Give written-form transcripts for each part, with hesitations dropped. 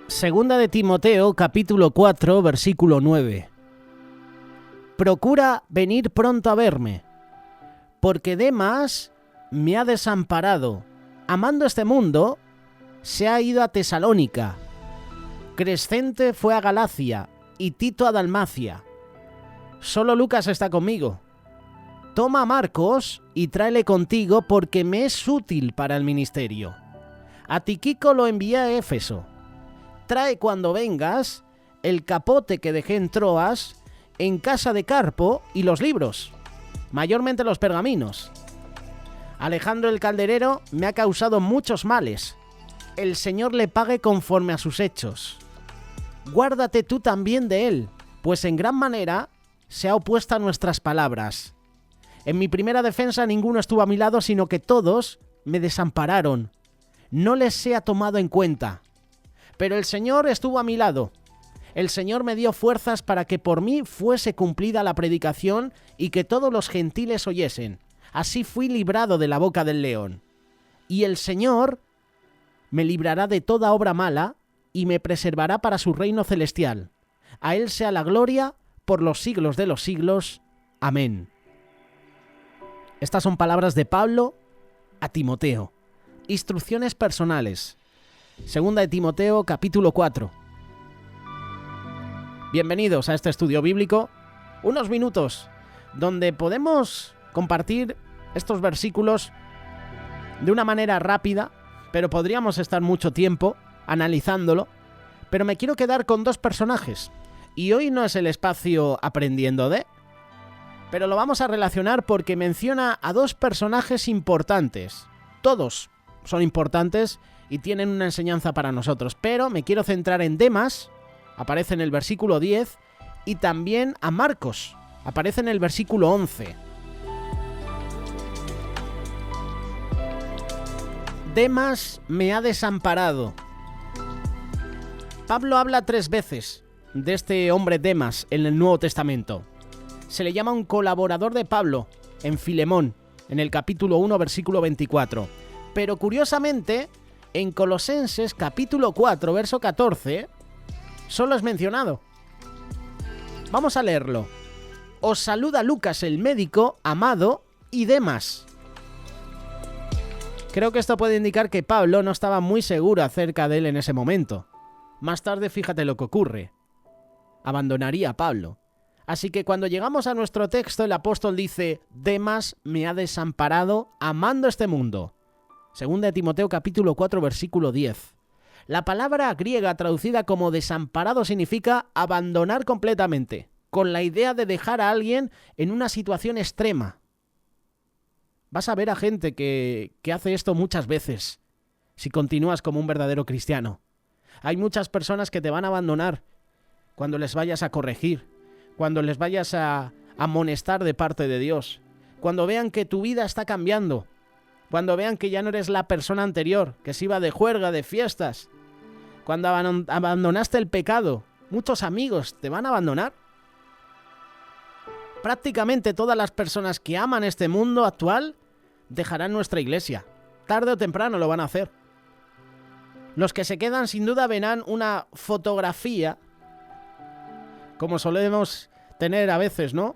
Segunda de Timoteo, capítulo 4, versículo 9. Procura venir pronto a verme, porque Demas me ha desamparado. Amando este mundo, se ha ido a Tesalónica. Crescente fue a Galacia y Tito a Dalmacia. Solo Lucas está conmigo. Toma a Marcos y tráele contigo porque me es útil para el ministerio. A Tíquico lo envié a Éfeso. Trae cuando vengas el capote que dejé en Troas, en casa de Carpo, y los libros, mayormente los pergaminos. Alejandro el calderero me ha causado muchos males. El Señor le pague conforme a sus hechos. Guárdate tú también de él, pues en gran manera se ha opuesto a nuestras palabras. En mi primera defensa ninguno estuvo a mi lado, sino que todos me desampararon. No les he tomado en cuenta. Pero el Señor estuvo a mi lado. El Señor me dio fuerzas para que por mí fuese cumplida la predicación y que todos los gentiles oyesen. Así fui librado de la boca del león. Y el Señor me librará de toda obra mala y me preservará para su reino celestial. A Él sea la gloria por los siglos de los siglos. Amén. Estas son palabras de Pablo a Timoteo. Instrucciones personales. Segunda de Timoteo, capítulo 4. Bienvenidos a este estudio bíblico. Unos minutos donde podemos compartir estos versículos de una manera rápida, pero podríamos estar mucho tiempo analizándolo. Pero me quiero quedar con dos personajes. Y hoy no es el espacio aprendiendo de, pero lo vamos a relacionar porque menciona a dos personajes importantes. Todos son importantes y tienen una enseñanza para nosotros, pero me quiero centrar en Demas, aparece en el versículo 10, y también a Marcos, aparece en el versículo 11. Demas me ha desamparado. Pablo habla 3 veces de este hombre Demas en el Nuevo Testamento. Se le llama un colaborador de Pablo en Filemón, en el capítulo 1, versículo 24. Pero curiosamente, en Colosenses capítulo 4, verso 14, solo es mencionado. Vamos a leerlo. Os saluda Lucas el médico, Amado y Demas. Creo que esto puede indicar que Pablo no estaba muy seguro acerca de él en ese momento. Más tarde, fíjate lo que ocurre. Abandonaría a Pablo. Así que cuando llegamos a nuestro texto, el apóstol dice: Demas me ha desamparado amando este mundo. Segunda de Timoteo capítulo 4 versículo 10. La palabra griega traducida como desamparado significa abandonar completamente, con la idea de dejar a alguien en una situación extrema. Vas a ver a gente que hace esto muchas veces, si continúas como un verdadero cristiano. Hay muchas personas que te van a abandonar cuando les vayas a corregir, cuando les vayas a amonestar de parte de Dios, cuando vean que tu vida está cambiando, cuando vean que ya no eres la persona anterior, que se iba de juerga, de fiestas, cuando abandonaste el pecado. Muchos amigos te van a abandonar. Prácticamente todas las personas que aman este mundo actual dejarán nuestra iglesia. Tarde o temprano lo van a hacer. Los que se quedan sin duda verán una fotografía, como solemos tener a veces, ¿no?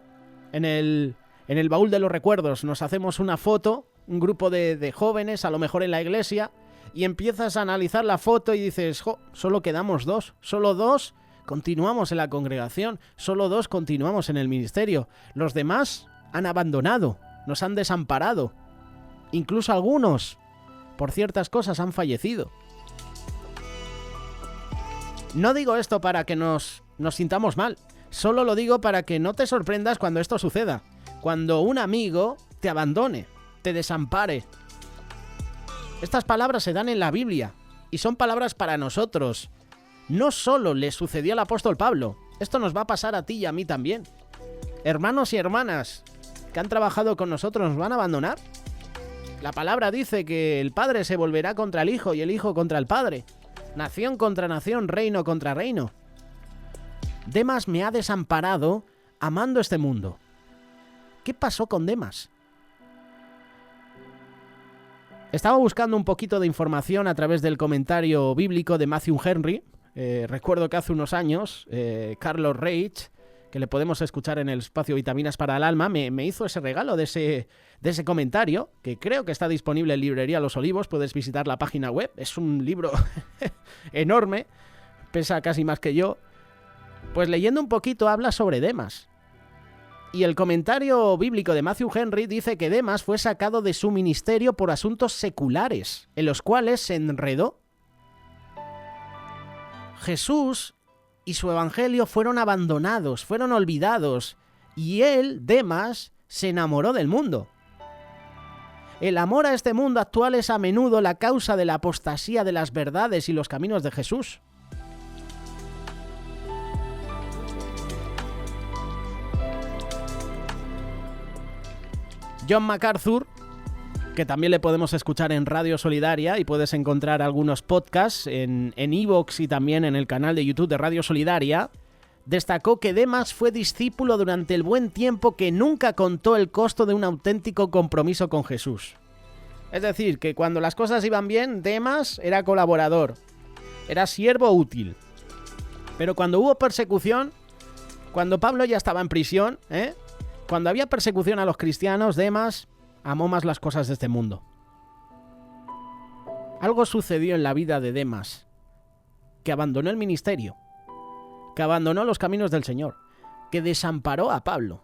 En el baúl de los recuerdos nos hacemos una foto, un grupo de jóvenes, a lo mejor en la iglesia, y empiezas a analizar la foto y dices: solo quedamos 2, solo 2 continuamos en la congregación, solo 2 continuamos en el ministerio. Los demás han abandonado, nos han desamparado. Incluso algunos, por ciertas cosas, han fallecido. No digo esto para que nos sintamos mal, solo lo digo para que no te sorprendas cuando esto suceda, cuando un amigo te abandone, te desampare. Estas palabras se dan en la Biblia y son palabras para nosotros. No solo le sucedió al apóstol Pablo, esto nos va a pasar a ti y a mí también. Hermanos y hermanas, que han trabajado con nosotros nos van a abandonar. La palabra dice que el Padre se volverá contra el Hijo y el Hijo contra el Padre. Nación contra nación, reino contra reino. Demas me ha desamparado amando este mundo. ¿Qué pasó con Demas? Estaba buscando un poquito de información a través del comentario bíblico de Matthew Henry. Recuerdo que hace unos años, Carlos Reich, que le podemos escuchar en el espacio Vitaminas para el Alma, me hizo ese regalo de ese comentario, que creo que está disponible en Librería Los Olivos. Puedes visitar la página web. Es un libro enorme, pesa casi más que yo. Pues leyendo un poquito habla sobre Demas. Y el comentario bíblico de Matthew Henry dice que Demas fue sacado de su ministerio por asuntos seculares, en los cuales se enredó. Jesús y su evangelio fueron abandonados, fueron olvidados, y él, Demas, se enamoró del mundo. El amor a este mundo actual es a menudo la causa de la apostasía de las verdades y los caminos de Jesús. John MacArthur, que también le podemos escuchar en Radio Solidaria, y puedes encontrar algunos podcasts en iVoox y también en el canal de YouTube de Radio Solidaria, destacó que Demas fue discípulo durante el buen tiempo que nunca contó el costo de un auténtico compromiso con Jesús. Es decir, que cuando las cosas iban bien, Demas era colaborador, era siervo útil. Pero cuando hubo persecución, cuando Pablo ya estaba en prisión, cuando había persecución a los cristianos, Demas amó más las cosas de este mundo. Algo sucedió en la vida de Demas, que abandonó el ministerio, que abandonó los caminos del Señor, que desamparó a Pablo.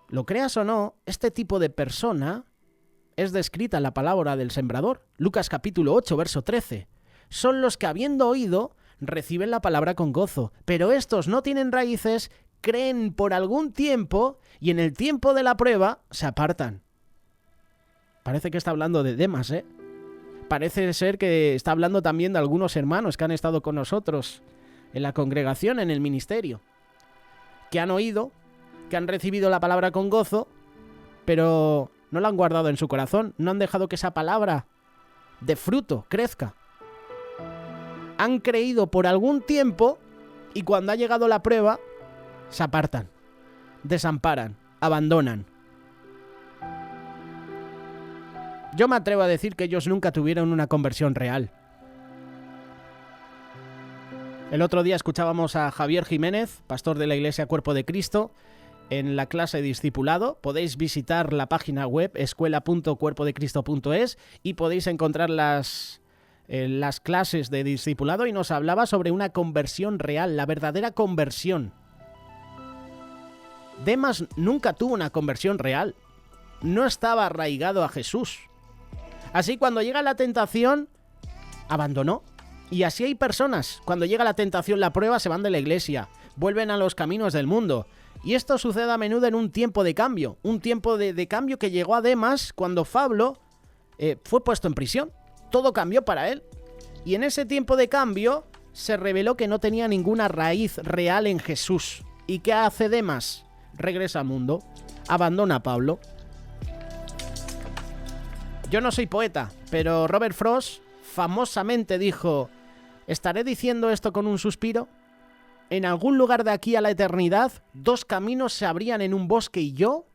Lo creas o no, este tipo de persona es descrita en la palabra del sembrador, Lucas capítulo 8, verso 13. Son los que, habiendo oído, reciben la palabra con gozo, pero estos no tienen raíces, creen por algún tiempo y en el tiempo de la prueba se apartan. Parece que está hablando de Demas, ¿eh? Parece ser que está hablando también de algunos hermanos que han estado con nosotros en la congregación, en el ministerio, que han oído, que han recibido la palabra con gozo, pero no la han guardado en su corazón, no han dejado que esa palabra de fruto crezca. Han creído por algún tiempo y cuando ha llegado la prueba, se apartan, desamparan, abandonan. Yo me atrevo a decir que ellos nunca tuvieron una conversión real. El otro día escuchábamos a Javier Jiménez, pastor de la Iglesia Cuerpo de Cristo, en la clase de discipulado. Podéis visitar la página web escuela.cuerpodecristo.es y podéis encontrar las clases de discipulado, y nos hablaba sobre una conversión real, la verdadera conversión. Demas nunca tuvo una conversión real. No estaba arraigado a Jesús. Así, cuando llega la tentación, abandonó. Y así hay personas, cuando llega la tentación, la prueba, se van de la iglesia, vuelven a los caminos del mundo. Y esto sucede a menudo en un tiempo de cambio. Un tiempo de cambio que llegó a Demas cuando Pablo fue puesto en prisión. Todo cambió para él. Y en ese tiempo de cambio se reveló que no tenía ninguna raíz real en Jesús. ¿Y qué hace Demas? Regresa al mundo, abandona a Pablo. Yo no soy poeta, pero Robert Frost famosamente dijo: ¿estaré diciendo esto con un suspiro? En algún lugar de aquí a la eternidad, dos caminos se abrían en un bosque y yo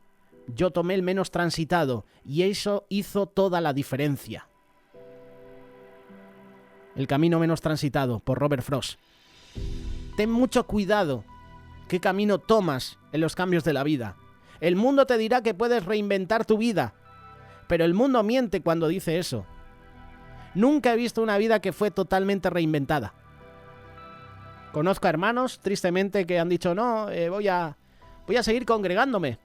tomé el menos transitado, y eso hizo toda la diferencia. El camino menos transitado, por Robert Frost. Ten mucho cuidado qué camino tomas en los cambios de la vida. El mundo te dirá que puedes reinventar tu vida, pero el mundo miente cuando dice eso. Nunca he visto una vida que fue totalmente reinventada. Conozco a hermanos, tristemente, que han dicho: no, voy a seguir congregándome.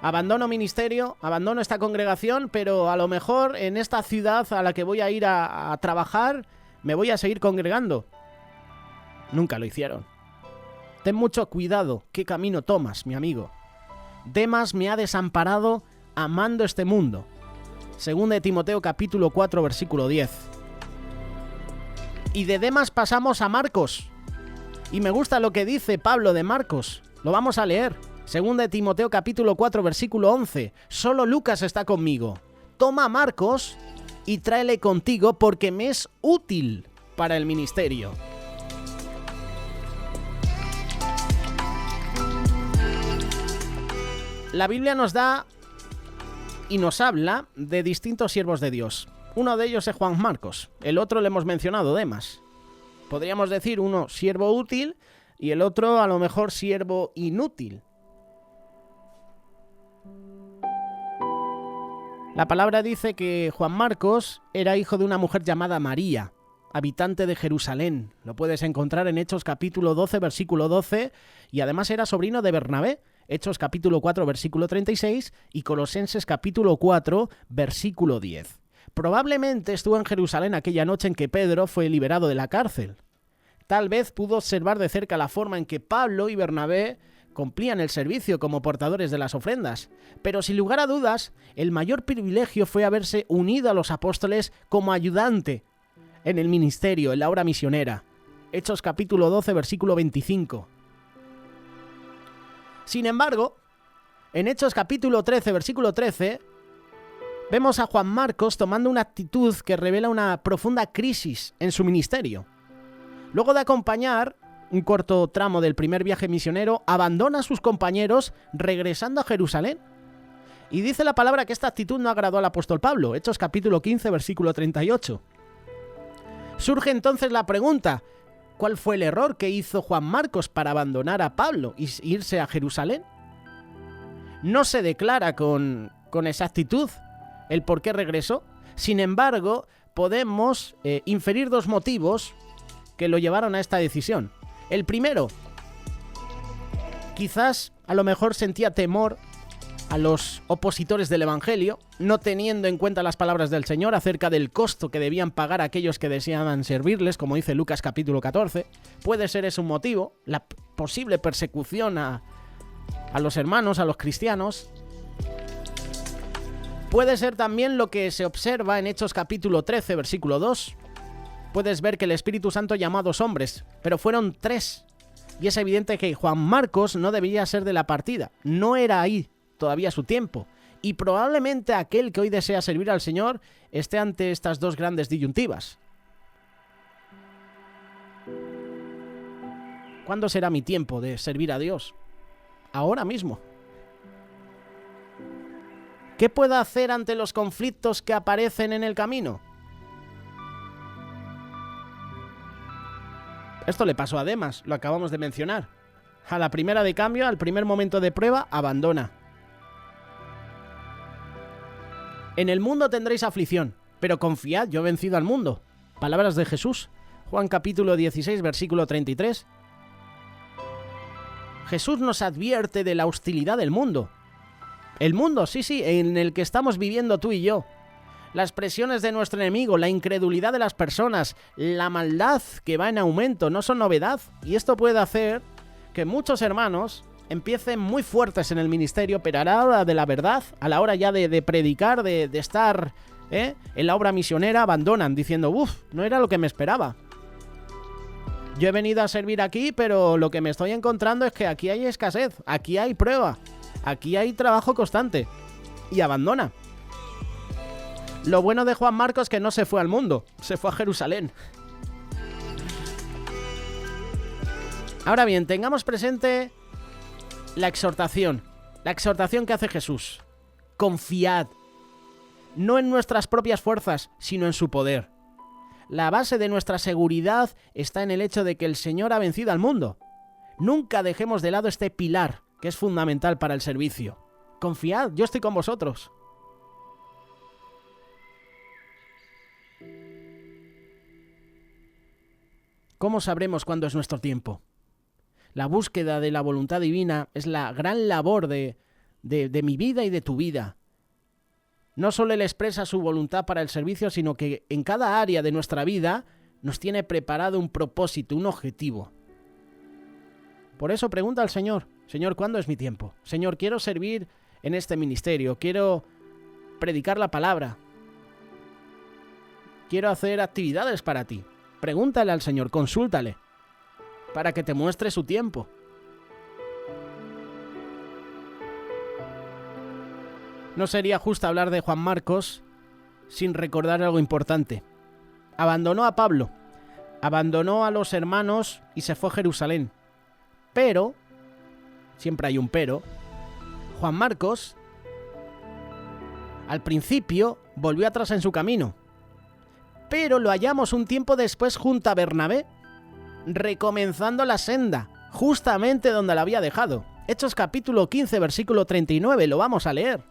Abandono ministerio, abandono esta congregación, pero a lo mejor en esta ciudad a la que voy a ir a trabajar, me voy a seguir congregando. Nunca lo hicieron. Ten mucho cuidado qué camino tomas, mi amigo. Demas me ha desamparado amando este mundo. 2 Timoteo capítulo 4, versículo 10. Y de Demas pasamos a Marcos. Y me gusta lo que dice Pablo de Marcos. Lo vamos a leer. 2 de Timoteo capítulo 4 versículo 11. Solo Lucas está conmigo. Toma a Marcos y tráele contigo porque me es útil para el ministerio. La Biblia nos da y nos habla de distintos siervos de Dios. Uno de ellos es Juan Marcos, el otro le hemos mencionado, Demas. Podríamos decir uno siervo útil y el otro a lo mejor siervo inútil. La palabra dice que Juan Marcos era hijo de una mujer llamada María, habitante de Jerusalén. Lo puedes encontrar en Hechos capítulo 12, versículo 12, y además era sobrino de Bernabé, Hechos capítulo 4, versículo 36, y Colosenses capítulo 4, versículo 10. Probablemente estuvo en Jerusalén aquella noche en que Pedro fue liberado de la cárcel. Tal vez pudo observar de cerca la forma en que Pablo y Bernabé cumplían el servicio como portadores de las ofrendas, pero sin lugar a dudas, el mayor privilegio fue haberse unido a los apóstoles como ayudante en el ministerio, en la obra misionera. Hechos capítulo 12, versículo 25. Sin embargo, en Hechos capítulo 13, versículo 13, vemos a Juan Marcos tomando una actitud que revela una profunda crisis en su ministerio. Luego de acompañar un corto tramo del primer viaje misionero, abandona a sus compañeros regresando a Jerusalén. Y dice la palabra que esta actitud no agradó al apóstol Pablo, Hechos capítulo 15, versículo 38. Surge entonces la pregunta, ¿cuál fue el error que hizo Juan Marcos para abandonar a Pablo y irse a Jerusalén? No se declara con exactitud el por qué regresó. Sin embargo, podemos inferir dos motivos que lo llevaron a esta decisión. El primero, quizás a lo mejor sentía temor a los opositores del Evangelio, no teniendo en cuenta las palabras del Señor acerca del costo que debían pagar aquellos que deseaban servirles, como dice Lucas capítulo 14. Puede ser ese un motivo, la posible persecución a los hermanos, a los cristianos. Puede ser también lo que se observa en Hechos capítulo 13, versículo 2. Puedes ver que el Espíritu Santo llamó a 2 hombres, pero fueron 3. Y es evidente que Juan Marcos no debía ser de la partida. No era ahí todavía su tiempo. Y probablemente aquel que hoy desea servir al Señor esté ante estas dos grandes disyuntivas. ¿Cuándo será mi tiempo de servir a Dios? Ahora mismo. ¿Qué puedo hacer ante los conflictos que aparecen en el camino? Esto le pasó a Demas, lo acabamos de mencionar. A la primera de cambio, al primer momento de prueba, abandona. En el mundo tendréis aflicción, pero confiad, yo he vencido al mundo. Palabras de Jesús, Juan capítulo 16, versículo 33. Jesús nos advierte de la hostilidad del mundo. El mundo, sí, en el que estamos viviendo tú y yo. Las presiones de nuestro enemigo, la incredulidad de las personas, la maldad que va en aumento, no son novedad. Y esto puede hacer que muchos hermanos empiecen muy fuertes en el ministerio, pero a la hora de la verdad, a la hora ya de predicar, de estar en la obra misionera, abandonan diciendo, no era lo que me esperaba. Yo he venido a servir aquí, pero lo que me estoy encontrando es que aquí hay escasez, aquí hay prueba, aquí hay trabajo constante. Y abandona. Lo bueno de Juan Marcos es que no se fue al mundo, se fue a Jerusalén. Ahora bien, tengamos presente la exhortación que hace Jesús. Confiad, no en nuestras propias fuerzas, sino en su poder. La base de nuestra seguridad está en el hecho de que el Señor ha vencido al mundo. Nunca dejemos de lado este pilar, que es fundamental para el servicio. Confiad, yo estoy con vosotros. ¿Cómo sabremos cuándo es nuestro tiempo? La búsqueda de la voluntad divina es la gran labor de mi vida y de tu vida. No solo Él expresa su voluntad para el servicio, sino que en cada área de nuestra vida nos tiene preparado un propósito, un objetivo. Por eso pregunta al Señor, Señor, ¿cuándo es mi tiempo? Señor, quiero servir en este ministerio, quiero predicar la palabra, quiero hacer actividades para ti. Pregúntale al Señor, consúltale, para que te muestre su tiempo. No sería justo hablar de Juan Marcos sin recordar algo importante. Abandonó a Pablo, abandonó a los hermanos y se fue a Jerusalén. Pero, siempre hay un pero, Juan Marcos, al principio, volvió atrás en su camino. Pero lo hallamos un tiempo después junto a Bernabé, recomenzando la senda, justamente donde la había dejado. Hechos capítulo 15, versículo 39, lo vamos a leer.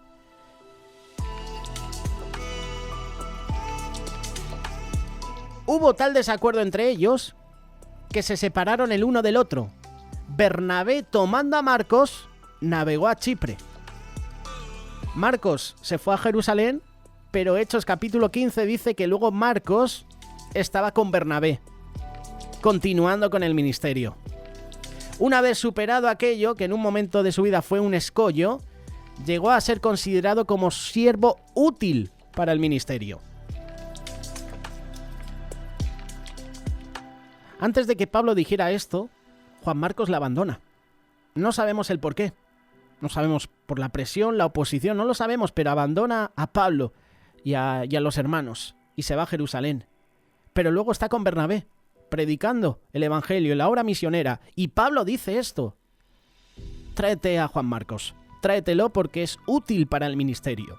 Hubo tal desacuerdo entre ellos que se separaron el uno del otro. Bernabé, tomando a Marcos, navegó a Chipre. Marcos se fue a Jerusalén, pero Hechos capítulo 15 dice que luego Marcos estaba con Bernabé, continuando con el ministerio. Una vez superado aquello, que en un momento de su vida fue un escollo, llegó a ser considerado como siervo útil para el ministerio. Antes de que Pablo dijera esto, Juan Marcos la abandona. No sabemos el por qué. No sabemos por la presión, la oposición, no lo sabemos, pero abandona a Pablo y a los hermanos y se va a Jerusalén. Pero luego está con Bernabé, predicando el evangelio, la obra misionera. Y Pablo dice esto: tráete a Juan Marcos, tráetelo porque es útil para el ministerio.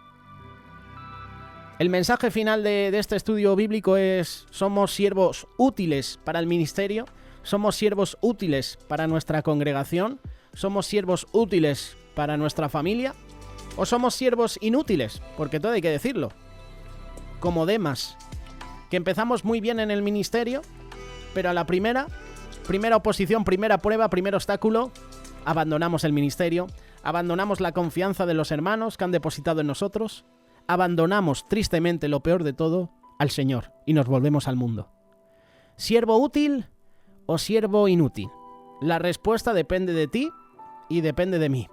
El mensaje final de este estudio bíblico es: somos siervos útiles para el ministerio, somos siervos útiles para nuestra congregación, somos siervos útiles para nuestra familia, o somos siervos inútiles, porque todo hay que decirlo, como Demas, que empezamos muy bien en el ministerio, pero a la primera oposición, primera prueba, primer obstáculo, abandonamos el ministerio, abandonamos la confianza de los hermanos que han depositado en nosotros, abandonamos tristemente, lo peor de todo, al Señor y nos volvemos al mundo. ¿Siervo útil o siervo inútil? La respuesta depende de ti y depende de mí.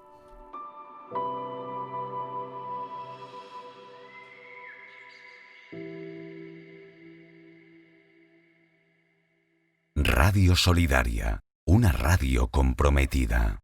Radio Solidaria, una radio comprometida.